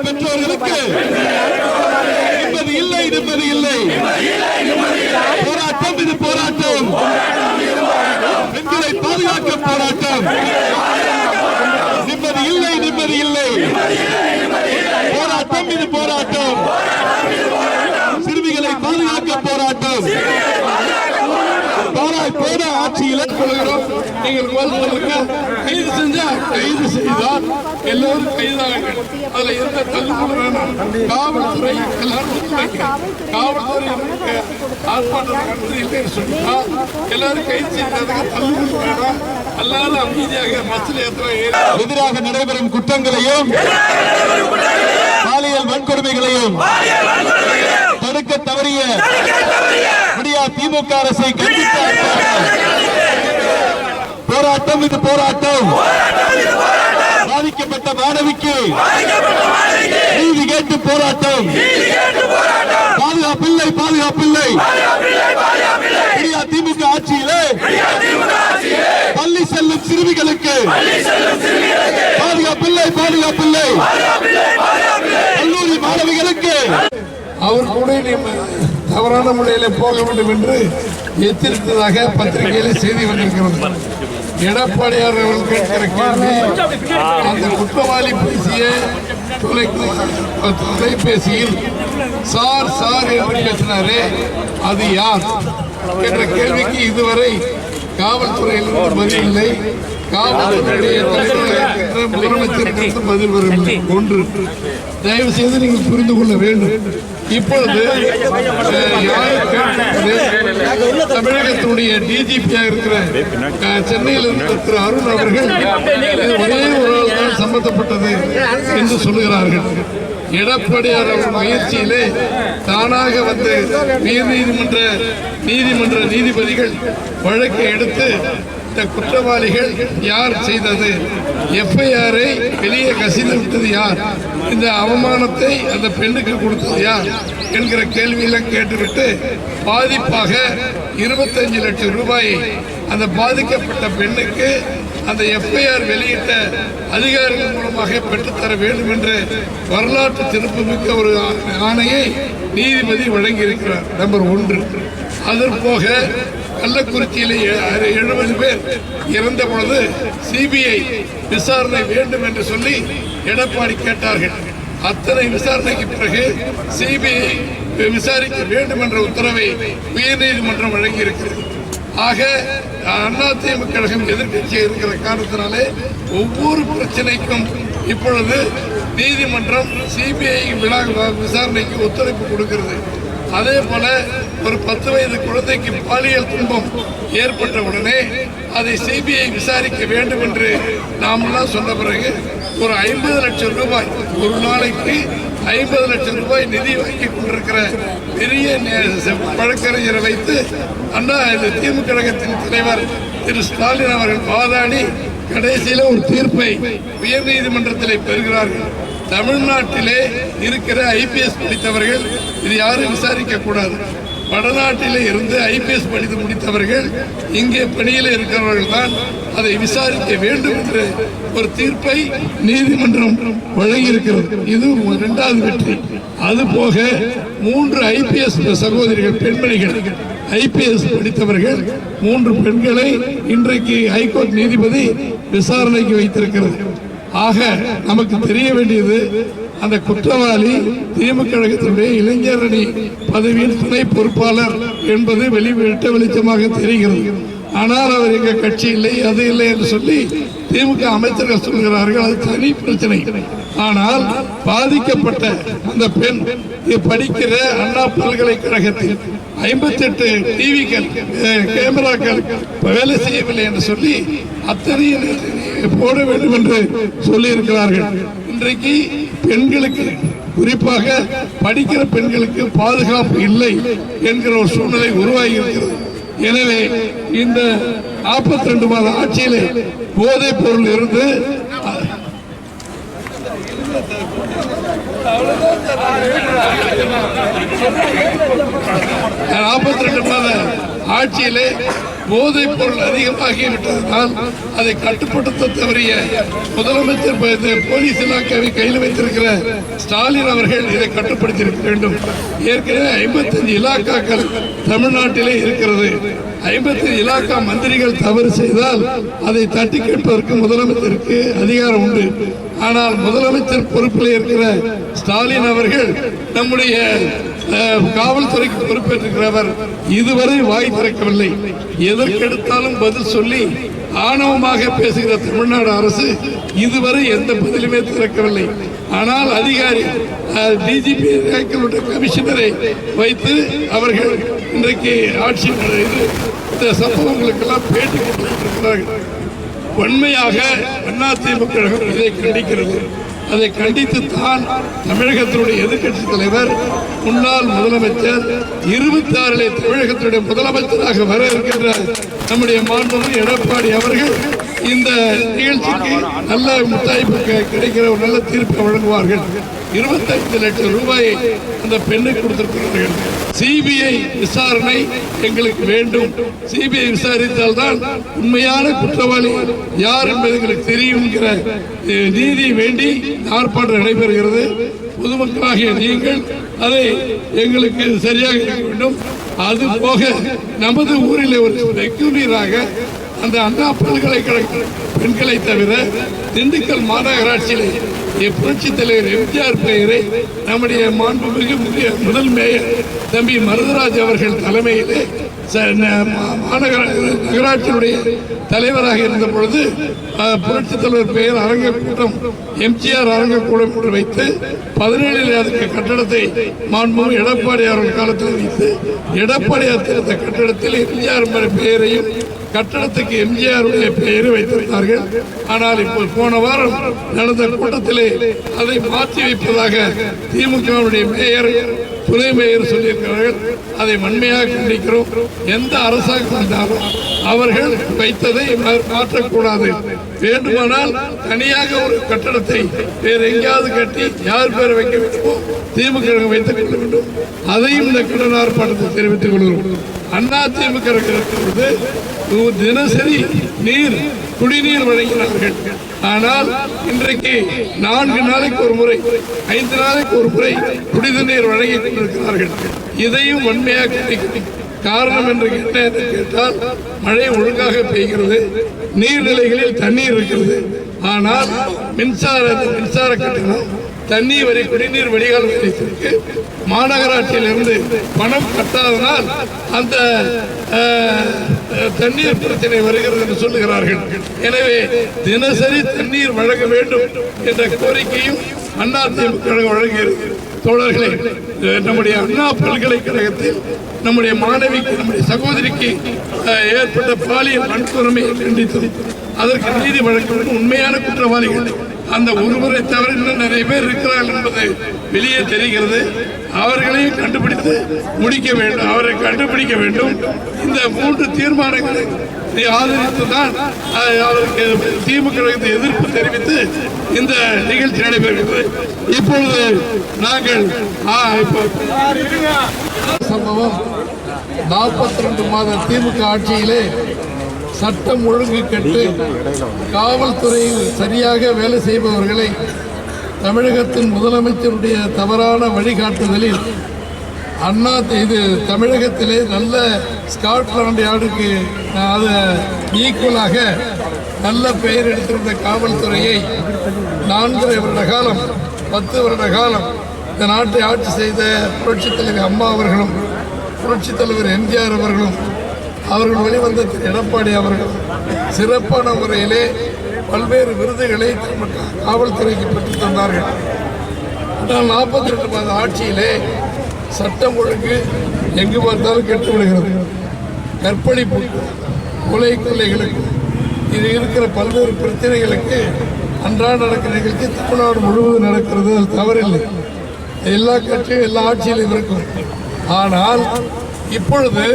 பெற்றோர்களுக்கு இல்லை நிம்மதி இல்லை. போராட்டம் இது போராட்டம். பெண்களை பாதுகாக்க போராட்டம். நிம்மதி இல்லை நிம்மதி இல்லை. போராட்டம் இது போராட்டம். சிறுமிகளை பாதுகாக்க போராட்டம். போன ஆட்சியில் சொல்கிறோம், நீங்கள் கைது செஞ்சா கைது செய்தால் எல்லோரும் கைதார்கள். அதுல எந்த தள்ளுமுறை வேணாம். காவல்துறை ஆர்ப்பாட்டம் இல்லைன்னு சொன்னா எல்லாரும் கைது செய்யறதுக்கு தள்ளுமுறை வேணாம். எல்லாரும் அமைதியாக பஸ்ல எதிராக நடைபெறும் குற்றங்களையும் பாலியல் வன்கொடுமைகளையும் தடுக்க தவறிய திமுக அரசை கண்டித்தார். போராட்டம் இது போராட்டம். பாதிக்கப்பட்ட மாணவிக்கு நீதி கேட்டு போராட்டம். பாதுகாப்பில்லை பாதுகாப்பில்லை. திமுக ஆட்சியிலே பள்ளி செல்லும் சிறுமிகளுக்கு பாதுகாப்பில்லை பாதுகாப்பில்லை. கல்லூரி மாணவிகளுக்கு அவர் கூட தவறான முறையில் போக வேண்டும் என்று எச்சரித்ததாக பத்திரிகையில் செய்தி வந்திருக்கிறது. எடப்பாடியார் அவர்கள் கேட்கிற கேள்வி, அந்த குற்றவாளி பேசிய தொலைபேசியில் சார் சார் என்று பேசினாரே அது யார் என்ற கேள்விக்கு இதுவரை காவல்துறையிலிருந்து பதில் இல்லை. காவல்துறையுடைய தலைவராக முதலமைச்சருக்கு பதில் வரவில்லை. ஒன்று, தயவு செய்து நீங்கள் புரிந்து கொள்ள வேண்டும். இப்பொழுது தமிழகத்தினுடைய டிஜிபியாக இருக்கிற சென்னையில் இருக்கிற திரு அருண் அவர்கள் ஒரே ஒரு ஆள் தான் சம்பந்தப்பட்டது என்று சொல்லுகிறார்கள். எடப்பாடியார் அவர் முயற்சியிலே தானாக வந்து நீதிமன்ற நீதிபதிகள் வழக்கை எடுத்து இந்த குற்றவாளிகள் யார் செய்தது, எஃப்ஐஆரை வெளியே கசிந்து விட்டது யார், இந்த அவமானத்தை அந்த பெண்ணுக்கு கொடுத்தது யார் என்கிற கேள்வியெல்லாம் கேட்டுவிட்டு பாதிப்பாக 25 லட்சம் ரூபாயை அந்த பாதிக்கப்பட்ட பெண்ணுக்கு அந்த எஃப்ஐஆர் வெளியிட்ட அதிகாரிகள் மூலமாக பெற்றுத்தர வேண்டும் என்று வரலாற்று சிறப்புமிக்க ஒரு ஆணையை நீதிபதி வழங்கியிருக்கிறார். நம்பர் 1. அதற்போக கள்ளக்குறிச்சியிலே 70 பேர் இறந்த பொழுது சிபிஐ விசாரணை வேண்டும் என்று சொல்லி எடப்பாடி கேட்டார்கள். அத்தனை விசாரணைக்கு பிறகு சிபிஐ விசாரிக்க வேண்டும் என்ற உத்தரவை உயர்நீதிமன்றம் வழங்கியிருக்கிறது. ஆக அதிமுக கழகம் எதிர்கட்சியாக இருக்கிற காரணத்தினாலே ஒவ்வொரு பிரச்சனைக்கும் இப்பொழுது நீதிமன்றம் சிபிஐ விசாரணைக்கு ஒத்துழைப்பு கொடுக்கிறது. அதே போல ஒரு 10 வயது குழந்தைக்கு பாலியல் துன்பம் ஏற்பட்ட உடனே அதை சிபிஐ விசாரிக்க வேண்டும் என்று நாமெல்லாம் சொன்ன பிறகு ஒரு 50 லட்சம் ரூபாய் ஒரு நாளைக்கு 50 லட்சம் ரூபாய் நிதி வாங்கி கொண்டிருக்கிற பெரிய வழக்கறிஞரை வைத்து திமுக கழகத்தின் தலைவர் திரு ஸ்டாலின் அவர்கள் வாதாடி கடைசியில் ஒரு தீர்ப்பை உயர் நீதிமன்றத்திலே பெறுகிறார்கள். தமிழ்நாட்டிலே இருக்கிற ஐபிஎஸ் படித்தவர்கள் இது யாரும் விசாரிக்க கூடாது. வடநாட்டிலே இருந்து ஐபிஎஸ் படித்து முடித்தவர்கள் இங்கே பணியில் இருக்கிறவர்கள் தான் அதை விசாரிக்க வேண்டும் என்று ஒரு தீர்ப்பை நீதிமன்றம் வழங்கியிருக்கிறது. இது 2வது வெற்றி. அதுபோக 3 ஐபிஎஸ் சகோதரிகள் பெண்மணிகள் ஐபிஎஸ் படித்தவர்கள் 3 பெண்களை இன்றைக்கு ஹைகோர்ட் நீதிபதி விசாரணைக்கு வைத்திருக்கிறது. ஆக நமக்கு தெரிய வேண்டியது, அந்த குற்றவாளி திமுக கழகத்தினுடைய இளைஞர் அணி பதவியின் துணை பொறுப்பாளர் என்பது வெளிச்சமாக தெரிகிறது. ஆனால் அவர் எங்க கட்சி இல்லை அது இல்லை என்று சொல்லி திமுக அமைச்சர்கள் சொல்கிறார்கள். அது தனி பிரச்சனை. ஆனால் பாதிக்கப்பட்ட அந்த பெண் படிக்கிற அண்ணா பல்கலைக்கழகத்தில் 58 டிவிகள் கேமராக்கள் வேலை செய்யவில்லை என்று சொல்லி அத்தனையும் போட வேண்டும் என்று சொல்லி இருக்கிறார்கள். இன்றைக்கு பெண்களுக்கு, குறிப்பாக படிக்கிற பெண்களுக்கு பாதுகாப்பு இல்லை என்கிற ஒரு சூழ்நிலை உருவாகி இருக்கிறது. எனவே இந்த 42 மாத ஆட்சியிலே போதைப் பொருள் இருந்து 42 மாத ஆட்சியிலே போதைப் பொருள் அதிகமாகிவிட்டதனால் அதை கட்டுப்படுத்த தவறிய முதலமைச்சர் போலீஸ் இலாக்காவை கையில் வைத்திருக்கிற ஸ்டாலின் அவர்கள் இதை கட்டுப்படுத்தி வேண்டும். ஏற்கனவே 55 இலாக்காக்கள் தமிழ்நாட்டிலே இருக்கிறது. 55 இலாக்கா மந்திரிகள் தவறு செய்தால் அதை தட்டி கேட்பதற்கு முதலமைச்சருக்கு அதிகாரம் உண்டு. ஆனால் முதலமைச்சர் பொறுப்பில் இருக்கிற ஸ்டாலின் அவர்கள் நம்முடைய காவல்துறைக்கு பொறுப்பேற்றிருக்கிறவர் இதுவரை வாய் திறக்கவில்லை. எதற்கெடுத்தாலும் பதில் சொல்லி ஆணவமாக பேசுகிற தமிழ்நாடு அரசு இதுவரை எந்த பதிலுமே திறக்கவில்லை. ஆனால் அதிகாரி டிஜிபி கமிஷனரை வைத்து அவர்கள் இன்றைக்கு ஆட்சி இந்த சம்பவங்களுக்கெல்லாம் பேட்டி கொடுத்திருக்கிறார்கள். வன்மையாக அதிமுக இதை கண்டிக்கிறது. அதை கண்டித்து தான் தமிழகத்தினுடைய எதிர்க்கட்சி தலைவர் முன்னாள் முதலமைச்சர் 26 தமிழகத்தினுடைய முதலமைச்சராக வர இருக்கின்ற நம்முடைய மாண்புமிகு எடப்பாடி அவர்கள் இந்த நிகழ்ச்சிக்கு நல்ல முத்தாய்ப்பு கிடைக்கிற ஒரு நல்ல தீர்ப்பை வழங்குவார்கள். 25 லட்சம் ரூபாயை அந்த பெண்ணுக்கு கொடுத்திருக்கிறார்கள். சிபிஐ விசாரணை எங்களுக்கு வேண்டும். சிபிஐ விசாரித்தால் தான் உண்மையான குற்றவாளி யார் என்பது எங்களுக்கு தெரியும் என்கிற நீதி வேண்டி ஆர்ப்பாட்டம் நடைபெறுகிறது. பொதுமக்களாகிய நீங்கள் அதை எங்களுக்கு சரியாக இருக்க வேண்டும். அது போக நமது ஊரில் ஒரு ரெகுலராக அந்த அண்ணா பல்கலைக்கழக பெண்களை தவிர திண்டுக்கல் மாநகராட்சியிலே புரட்சி தலைவர் எம்ஜிஆர் பெயரை நம்முடைய மாண்புமிகு முதல் மேயர் தம்பி மருதராஜ் அவர்கள் தலைமையிலே நகராட்சியினுடைய தலைவராக இருந்த பொழுது புரட்சி தலைவர் பெயர் அரங்க கூட்டம் எம்ஜிஆர் அரங்க கூட்டம் என்று வைத்து 17 அதுக்கு கட்டடத்தை மாண்புமிகு எடப்பாடி அவர்கள் காலத்தில் வைத்து எடப்பாடியார் திறந்த கட்டடத்தில் எம்ஜிஆர் பெயரையும் கட்டடத்துக்கு எம்ஜிஆருடைய பெயரை வைத்திருந்தார்கள். ஆனால் இப்போ போன வாரம் நடந்த கூட்டத்திலே அதை மாற்றி வைப்பதாக திமுகவுடைய மேயர் துணை மேயர் சொல்லியிருக்கிறார்கள். அதை வன்மையாக கண்டிக்கிறோம். எந்த அரசாங்கம் வந்தாலும் அவர்கள் வைத்ததை மாற்றக்கூடாது. வேண்டுமானால் தனியாக ஒரு கட்டடத்தை வேறு எங்கேயாவது கட்டி யார் பேரை வைக்க வேண்டுமோ திமுக வைத்துக் கொள்ள வேண்டும். அதையும் இந்த கண்டன ஆர்ப்பாட்டத்தை தெரிவித்துக் கொள்கிறோம். அண்ணா திமுக இருக்கிறது தினசரி குடிநீர் வழங்கினார்கள். ஆனால் இன்றைக்கு 4 நாளைக்கு ஒரு முறை 5 நாளைக்கு ஒரு முறை குடிநீர் வழங்கி கொண்டிருக்கிறார்கள். இதையும் வன்மையாக கண்டிக்கிறோம். காரணம் என்று கேட்டால் மழை ஒழுங்காக பெய்கிறது, நீர்நிலைகளில் தண்ணீர் இருக்கிறது. ஆனால் மின்சார கட்டணம் தண்ணீர் வரி குடிநீர் வடிகால் நிலையத்திற்கு மாநகராட்சியிலிருந்து பணம் கட்டாதனால் அந்த தண்ணீர் பிரச்சனை வருகிறது என்று சொல்லுகிறார்கள். எனவே தினசரி தண்ணீர் வழங்க வேண்டும் என்ற கோரிக்கையும் அதிமுக வழங்குகிறது. தோழர்களே, நம்முடைய அண்ணா பல்கலைக்கழகத்தில் நம்முடைய மாணவிக்கு நம்முடைய சகோதரிக்கு ஏற்பட்ட பாலியல் வன்கொடுமையை கண்டித்து அதற்கு நீதி வழங்க வேண்டும். உண்மையான குற்றவாளிகள் அந்த ஒருவரை தவிர இன்னும் நிறைய பேர் இருக்கிறார்கள் என்பது வெளியே தெரிகிறது. அவர்களையும் கண்டுபிடித்து முடிக்க வேண்டும், அவரை கண்டுபிடிக்க வேண்டும். இந்த 3 தீர்மானங்களை ஆதரித்துதான் அவருக்கு திமுக எதிர்ப்பு தெரிவித்து இந்த நிகழ்ச்சி நடைபெறுகிறது. இப்பொழுது நாங்கள் சம்பவம் 42 மாத திமுக ஆட்சியிலே சட்டம் ஒழுங்கு கெட்டு காவல்துறையில் சரியாக வேலை செய்பவர்களை தமிழகத்தின் முதலமைச்சருடைய தவறான வழிகாட்டுதலில் இது தமிழகத்திலே நல்ல ஸ்காட்லாந்து யார்டுக்கு அது ஈக்குவலாக நல்ல பெயர் எடுத்திருந்த காவல்துறையை 4.5 வருட காலம் 10 வருட காலம் இந்த நாட்டை ஆட்சி செய்த புரட்சித் தலைவர் அம்மா அவர்களும் புரட்சித் தலைவர் எம்ஜிஆர் அவர்களும் அவர்கள் வெளிவந்த எடப்பாடி அவர்கள் சிறப்பான முறையிலே பல்வேறு விருதுகளை காவல்துறைக்கு பெற்றுத் தந்தார்கள். ஆனால் 42 மாத ஆட்சியிலே சட்டம் ஒழுங்கு எங்கு பார்த்தாலும் கெட்டுவிடுகிறது. கற்பழிப்பு, கொலை கொள்ளைகளுக்கு இது இருக்கிற பல்வேறு பிரச்சனைகளுக்கு அன்றாட நடக்கிற நிகழ்ச்சி தமிழ்நாடு முழுவதும் நடக்கிறது. அது தவறில்லை, எல்லா கட்சியும் எல்லா ஆட்சியிலும் இருக்கும். ஆனால் இப்பொழுது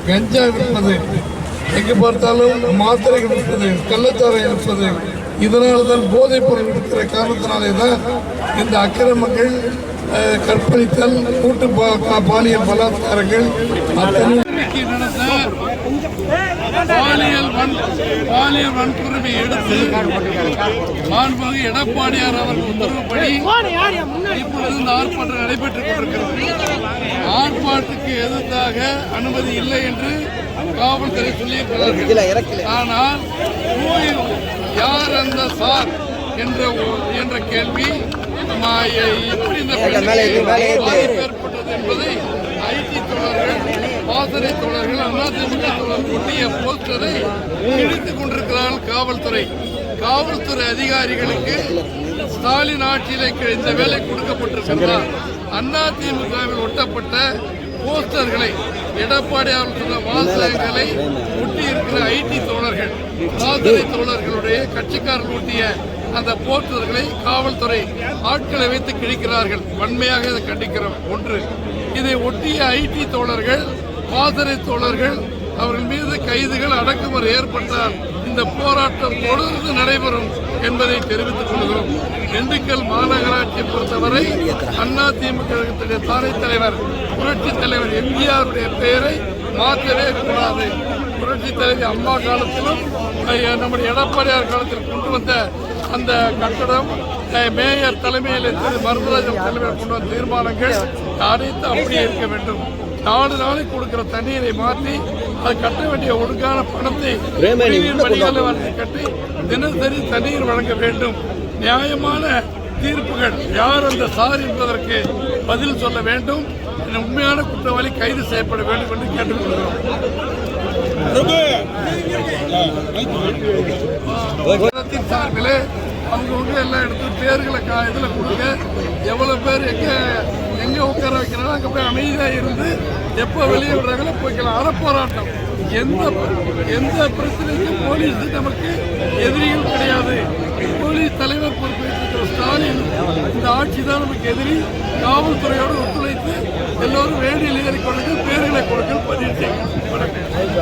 கஞ்சா விற்பது, எங்கு பார்த்தாலும் மாத்திரைகள் விற்பது, கள்ளச்சாரம் இருப்பது, இதனால தான் போதைப் பொருள் இருக்கிற காரணத்தினாலே தான் இந்த அக்கிரமங்கள், கற்பழித்தல், கூட்டு பாலியல் பலாத்காரங்கள் அத்தனை பாலியல் வன்கொடுமை எடுத்து மாண்புமிகு எடப்பாடியார் அவர்கள் உத்தரவுப்படி இப்பொழுது இந்த ஆர்ப்பாட்டம் நடைபெற்றுக் கொண்டிருக்கிறது. ஆர்ப்பாட்டத்துக்கு எதிர்த்தாக அனுமதி இல்லை என்று காவல்துறை சொல்லியிருக்கிறார்கள். ஆனால் யார் அந்த சார் என்ற கேள்வி எப்படி இந்த பாதிப்பு ஏற்பட்டது என்பதை ஐடி தோழர்கள், பாசறை தோழர்கள், அதிமுக தோழர்கள் ஒட்டிய போஸ்டரை கிழித்துக் கொண்டிருக்கிறார்கள் காவல்துறை அதிகாரிகளுக்கு ஸ்டாலின் ஆட்சியிலே இந்த வேலை கொடுக்கப்பட்டிருக்கிறார். அதிமுகவில் ஒட்டப்பட்ட போஸ்டர்களை எடப்பாடி அவர்கள் சொன்ன வாசகங்களை ஒட்டி இருக்கிற ஐடி தோழர்கள், பாசறை தோழர்களுடைய கட்சிக்காரர்கள் ஒட்டிய அந்த போஸ்டர்களை காவல்துறை ஆட்களை வைத்து கிழிக்கிறார்கள். வன்மையாக இதை கண்டிக்கிறோம். ஒன்று, இதை ஒட்டிய ஐடி தோழர்கள், பாசறை தோழர்கள் அவர்கள் மீது கைதுகள், அடக்குமுறை ஏற்பட்டால் இந்த போராட்டம் தொடர்ந்து நடைபெறும் என்பதை தெரிவித்துக் கொள்கிறோம். திண்டுக்கல் மாநகராட்சியை பொறுத்தவரை அதிமுக துணை தலைவர், புரட்சி தலைவர் எம்ஜிஆருடைய பெயரை மாற்றவே கூடாது. புரட்சி தலைவர் அம்மா காலத்திலும் நம்முடைய எடப்பாடியார் காலத்தில் கொண்டு வந்த அந்த கட்டடம், மேயர் தலைமையில் மருத்துவராஜன் தலைமையில் கொண்டு வந்த தீர்மானங்கள் அனைத்து அப்படியே இருக்க வேண்டும். 4 நாளைக்கு கொடுக்கிற தண்ணீரை மாற்றி அது கட்ட வேண்டிய ஒழுங்கான பணத்தை கட்டி தினசரி தண்ணீர் வழங்க வேண்டும். நியாயமான தீர்ப்புகள், யார் அந்த சார் என்பதற்கு பதில் சொல்ல வேண்டும். உண்மையான குற்றவாளி கைது செய்யப்பட வேண்டும் என்று கேட்டுக்கொள்கிறோம். சார்பிலே அவங்க எல்லா இடத்துலையும் பேர்களை இதில் கொடுங்க. எவ்வளவு பேர் எங்க உட்கார வைக்கிறாங்க அங்கே போய் அமைதியாக இருந்து எப்போ வெளியே விடுறாங்களோ போய்க்கலாம். அறப்போராட்டம். எந்த பிரச்சனைக்கும் போலீஸ் நமக்கு எதிரிகள் கிடையாது. போலீஸ் தலைவர் பொறுப்பேற்ற ஸ்டாலின் இந்த ஆட்சி தான் நமக்கு எதிரி. காவல்துறையோடு ஒத்துழைத்து எல்லோரும் வேண்டியில் ஏறிக்கொள்ளுங்கள், பேர்களை கொடுங்கள், பதிவு செய்யுங்கள்.